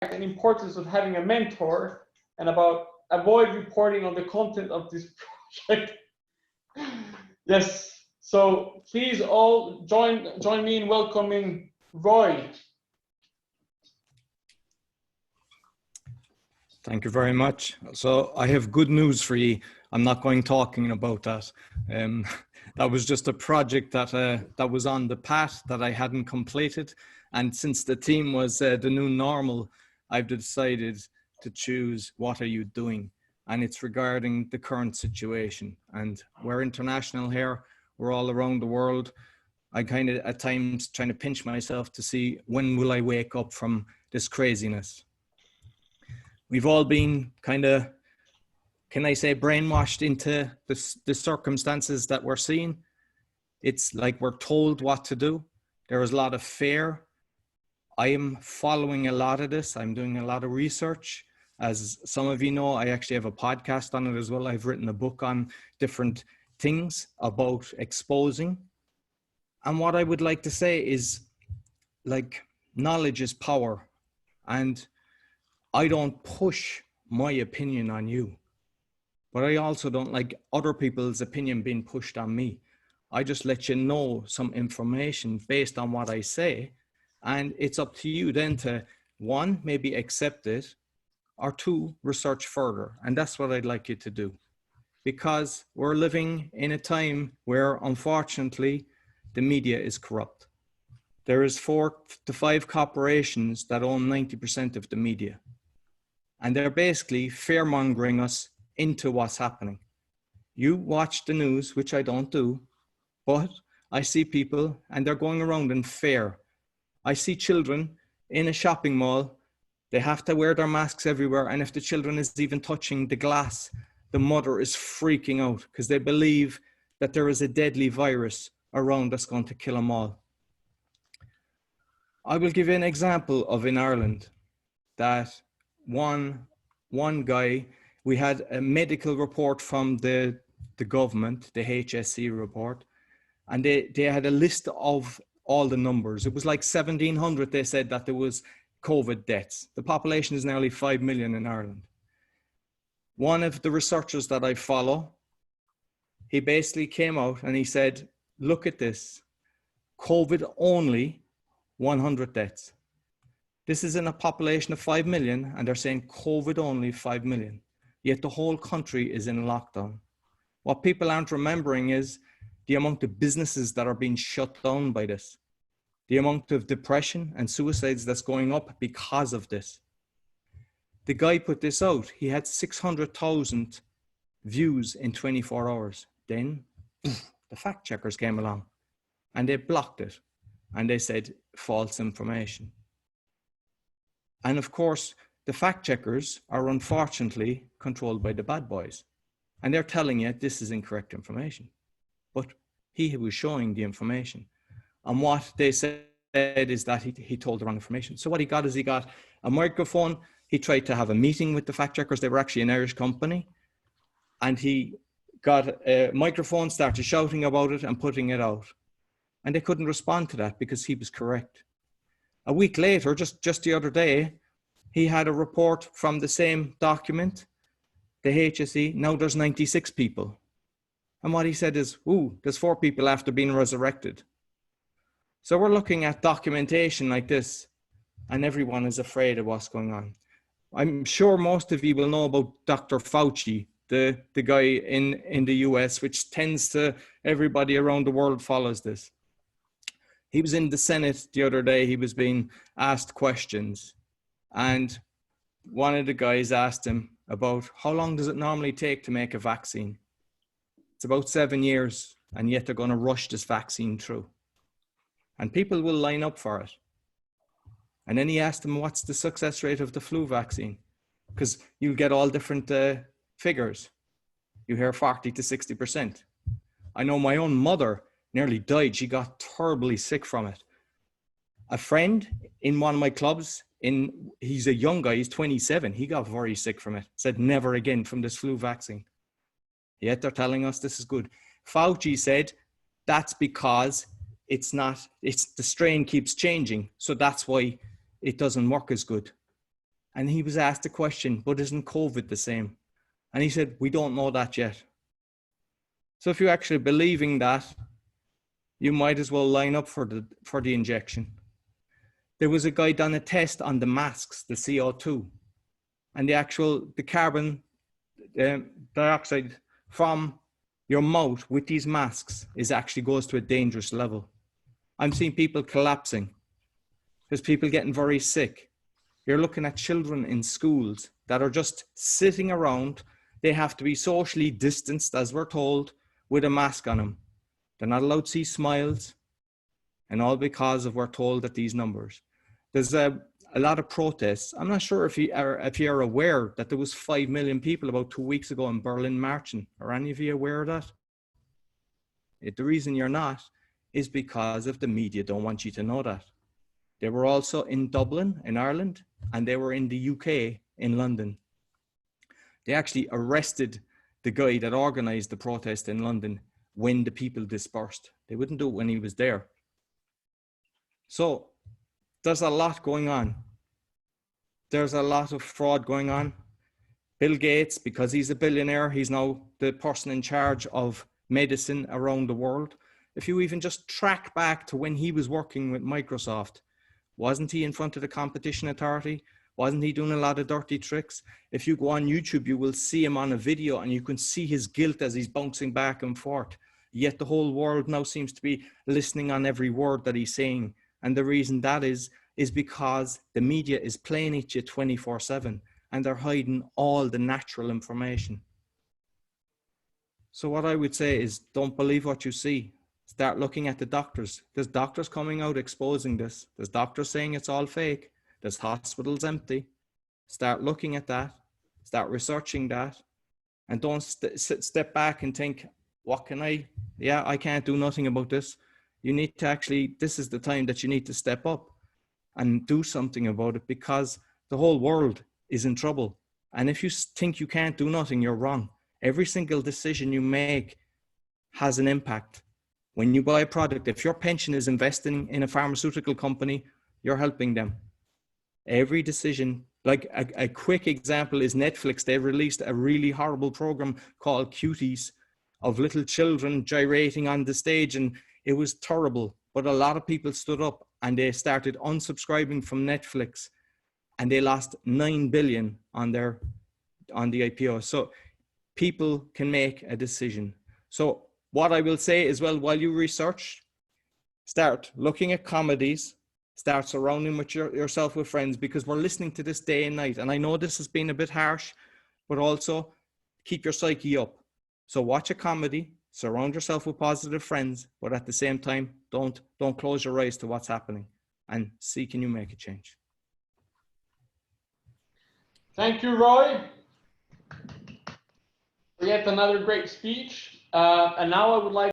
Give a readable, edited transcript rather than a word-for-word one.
and importance of having a mentor, and about avoid reporting on the content of this project. Yes, so please all join me in welcoming Roy. Thank you very much. So I have good news for you. I'm not going talking about that. That was just a project that was on the path that I hadn't completed. And since the theme was the new normal, I've decided to choose what are you doing? And it's regarding the current situation. And we're international here. We're all around the world. I kind of at times trying to pinch myself to see when will I wake up from this craziness. We've all been kind of, can I say, brainwashed into the circumstances that we're seeing. It's like we're told what to do. There is a lot of fear. I am following a lot of this. I'm doing a lot of research. As some of you know, I actually have a podcast on it as well. I've written a book on different things about exposing. And what I would like to say is, like, knowledge is power. And I don't push my opinion on you, but I also don't like other people's opinion being pushed on me. I just let you know some information based on what I say, and it's up to you then to, one, maybe accept it, or two, research further. And that's what I'd like you to do, because we're living in a time where, unfortunately, the media is corrupt. There is 4 to 5 corporations that own 90% of the media. And they're basically fear-mongering us into what's happening. You watch the news, which I don't do, but I see people and they're going around in fear. I see children in a shopping mall. They have to wear their masks everywhere. And if the children is even touching the glass, the mother is freaking out because they believe that there is a deadly virus around that's going to kill them all. I will give you an example of in Ireland that one guy, we had a medical report from the government, the HSE report, and they had a list of all the numbers. It was like 1,700, they said, that there was COVID deaths. The population is nearly 5 million in Ireland. One of the researchers that I follow, he basically came out and he said, look at this, COVID only 100 deaths. This is in a population of 5 million, and they're saying COVID only 5 million. Yet the whole country is in lockdown. What people aren't remembering is the amount of businesses that are being shut down by this, the amount of depression and suicides that's going up because of this. The guy put this out. He had 600,000 views in 24 hours. Then the fact checkers came along and they blocked it. And they said false information. And of course, the fact checkers are unfortunately controlled by the bad boys. And they're telling you this is incorrect information. But he was showing the information. And what they said is that he told the wrong information. So what he got is he got a microphone. He tried to have a meeting with the fact checkers. They were actually an Irish company. And he got a microphone, started shouting about it and putting it out. And they couldn't respond to that because he was correct. A week later, just the other day, he had a report from the same document, the HSE. Now there's 96 people. And what he said is, ooh, there's 4 people after being resurrected. So we're looking at documentation like this, and everyone is afraid of what's going on. I'm sure most of you will know about Dr. Fauci, the guy in the US, which tends to, everybody around the world follows this. He was in the Senate the other day. He was being asked questions. And one of the guys asked him about how long does it normally take to make a vaccine? It's about 7 years. And yet they're going to rush this vaccine through. And people will line up for it. And then he asked him, what's the success rate of the flu vaccine? Because you'll get all different figures. You hear 40 to 60%. I know my own mother nearly died. She got terribly sick from it. A friend in one of my clubs, he's a young guy, he's 27. He got very sick from it. Said never again from this flu vaccine. Yet they're telling us this is good. Fauci said that's because the strain keeps changing. So that's why it doesn't work as good. And he was asked a question, but isn't COVID the same? And he said, we don't know that yet. So if you're actually believing that, you might as well line up for the injection. There was a guy done a test on the masks, the CO2, and the carbon dioxide from your mouth with these masks actually goes to a dangerous level. I'm seeing people collapsing. There's people getting very sick. You're looking at children in schools that are just sitting around. They have to be socially distanced, as we're told, with a mask on them. They're not allowed to see smiles, and all because of we're told that these numbers. There's a lot of protests. I'm not sure if you're aware that there was 5 million people about 2 weeks ago in Berlin marching. Are any of you aware of that? The reason you're not is because of the media don't want you to know that. They were also in Dublin, in Ireland, and they were in the UK, in London. They actually arrested the guy that organized the protest in London when the people dispersed. They wouldn't do it when he was there. So there's a lot going on. There's a lot of fraud going on. Bill Gates, because he's a billionaire, he's now the person in charge of medicine around the world. If you even just track back to when he was working with Microsoft, wasn't he in front of the competition authority? Wasn't he doing a lot of dirty tricks? If you go on YouTube, you will see him on a video and you can see his guilt as he's bouncing back and forth. Yet the whole world now seems to be listening on every word that he's saying. And the reason that is because the media is playing at you 24/7 and they're hiding all the natural information. So what I would say is don't believe what you see. Start looking at the doctors. There's doctors coming out exposing this. There's doctors saying it's all fake. There's hospitals empty. Start looking at that. Start researching that. And don't step back and think, what can I can't do nothing about this. You need to actually, this is the time that you need to step up and do something about it, because the whole world is in trouble. And if you think you can't do nothing, you're wrong. Every single decision you make has an impact. When you buy a product, if your pension is investing in a pharmaceutical company, you're helping them. Every decision, like a quick example is Netflix. They released a really horrible program called Cuties of little children gyrating on the stage, and it was terrible. But a lot of people stood up and they started unsubscribing from Netflix, and they lost 9 billion on the IPO. So people can make a decision. So what I will say as well, while you research, start looking at comedies, start surrounding yourself with friends, because we're listening to this day and night. And I know this has been a bit harsh, but also keep your psyche up. So watch a comedy, surround yourself with positive friends, but at the same time, don't close your eyes to what's happening, and see, can you make a change? Thank you, Roy, for yet another great speech. And now I would like